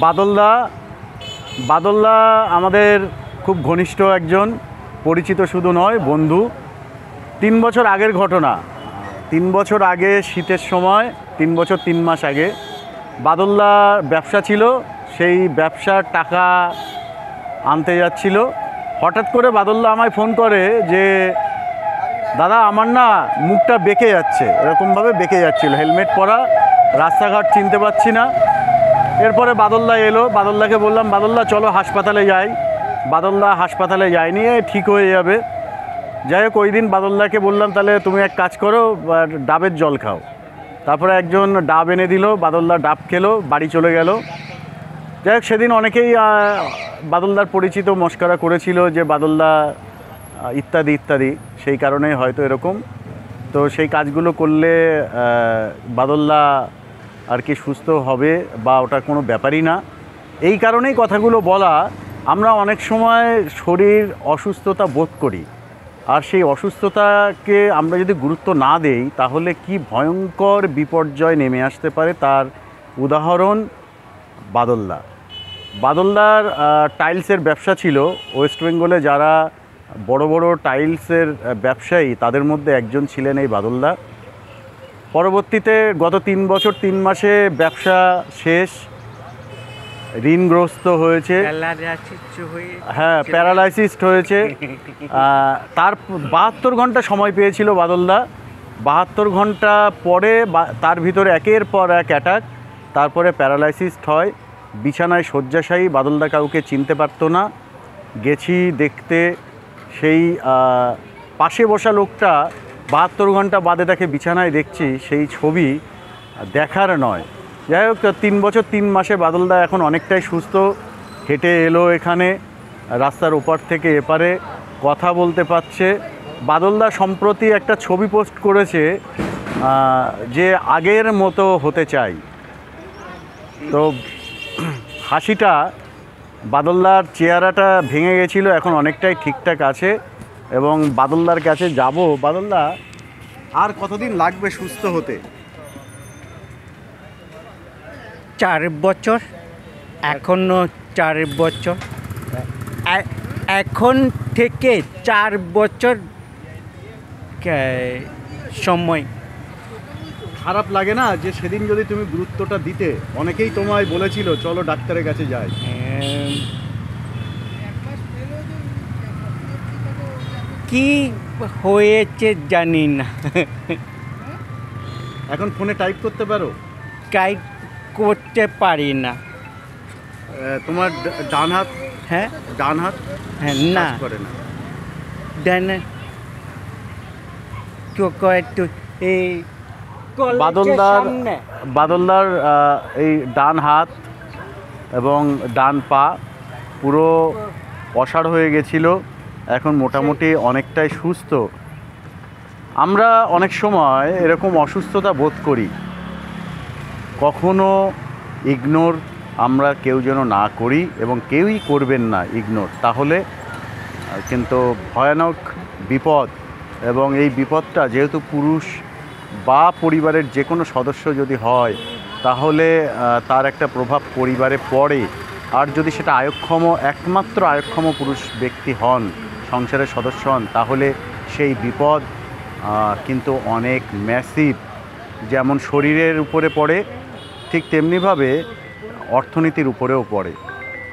বাদলদা বাদলদা আমাদের খুব ঘনিষ্ঠ একজন, পরিচিত শুধু নয়, বন্ধু। 3 বছর আগের ঘটনা। 3 বছর আগে শীতের সময়, 3 বছর 3 মাস আগে বাদলদার ব্যবসা ছিল। সেই ব্যবসার টাকা আনতে যাচ্ছিল। হঠাৎ করে বাদলদা আমায় ফোন করে যে দাদা আমার না মুখটা বেঁকে যাচ্ছে, এরকমভাবে বেঁকে যাচ্ছিল, হেলমেট পরা, রাস্তাঘাট চিনতে পারছি না। এরপরে বাদলদা এলো, বাদলদাকে বললাম বাদলদা চলো হাসপাতালে যাই। বাদলদা হাসপাতালে যায়নি, ঠিক হয়ে যাবে। যাই হোক, ওই দিন বাদলদাকে বললাম তাহলে তুমি এক কাজ করো, ডাবের জল খাও। তারপরে একজন ডাব এনে দিল, বাদলদা ডাব খেলো, বাড়ি চলে গেল। যাই হোক, সেদিন অনেকেই বাদলদার পরিচিত মস্করা করেছিল যে বাদলদা ইত্যাদি ইত্যাদি, সেই কারণেই হয়তো এরকম। তো সেই কাজগুলো করলে বাদলদা আর কি সুস্থ হবে বা ওটা কোনো ব্যাপারই না। এই কারণেই কথাগুলো বলা। আমরা অনেক সময় শরীর অসুস্থতা বোধ করি, আর সেই অসুস্থতাকে আমরা যদি গুরুত্ব না দেই তাহলে কি ভয়ঙ্কর বিপর্যয় নেমে আসতে পারে, তার উদাহরণ বাদলদার টাইলসের ব্যবসা ছিল। ওয়েস্ট বেঙ্গলে যারা বড় বড় টাইলসের ব্যবসায়ী তাদের মধ্যে একজন ছিলেন এই বাদলদা। পরবর্তীতে গত 3 বছর 3 মাসে ব্যবসা শেষ, ঋণগ্রস্ত হয়েছে, হ্যাঁ প্যারালাইসিসড হয়েছে। তার 72 ঘন্টা সময় পেয়েছিল বাদলদা। 72 ঘন্টা পরে তার ভিতরে একের পর এক অ্যাটাক, তারপরে প্যারালাইসিসড হয়, বিছানায় শয্যাশায়ী। বাদলদা কাউকে চিনতে পারতো না। গেছি দেখতে, সেই পাশে বসা লোকটা 72 ঘন্টা বাদে তাকে বিছানায় দেখছি, সেই ছবি দেখার নয়। যাই হোক, 3 বছর 3 মাসে বাদলদা এখন অনেকটাই সুস্থ, হেঁটে এলো এখানে, রাস্তার ওপার থেকে এপারে কথা বলতে পারছে। বাদলদা সম্প্রতি একটা ছবি পোস্ট করেছে যে আগের মতো হতে চাই। তো হাসিটা, বাদলদার চেহারাটা ভেঙে গেছিলো, এখন অনেকটাই ঠিকঠাক আছে এবং বাদলদার কাছে যাব। বাদলদা আর কতদিন লাগবে সুস্থ হতে? 4 বছর, এখনো 4 বছর, এখন থেকে 4 বছর সময়। খারাপ লাগে না যে সেদিন যদি তুমি গুরুত্বটা দিতে? অনেকেই তোমায় বলেছিল চলো ডাক্তারের কাছে যাই। কি হয়েছে জানি না। এখন ফোনে টাইপ করতে পারো? টাইপ করতে পারি না। তোমার ডান হাত? হ্যাঁ, ডান হাত হ্যাঁ, না করে না। ডান একটু এই বাদলদার এই ডান হাত এবং ডান পা পুরো অসাড় হয়ে গেছিল, এখন মোটামুটি অনেকটাই সুস্থ। আমরা অনেক সময় এরকম অসুস্থতা বোধ করি, কখনো ইগনোর আমরা কেউ যেন না করি এবং কেউই করবেন না ইগনোর, তাহলে কিন্তু ভয়ানক বিপদ। এবং এই বিপদটা যেহেতু পুরুষ বা পরিবারের যে কোনো সদস্য যদি হয় তাহলে তার একটা প্রভাব পরিবারে পড়ে। আর যদি সেটা একমাত্র আয়ক্ষম পুরুষ ব্যক্তি হন, সংসারের সদস্য হন, তাহলে সেই বিপদ কিন্তু অনেক ম্যাসিভ। যেমন শরীরের উপরে পড়ে, ঠিক তেমনিভাবে অর্থনীতির উপরেও পড়ে।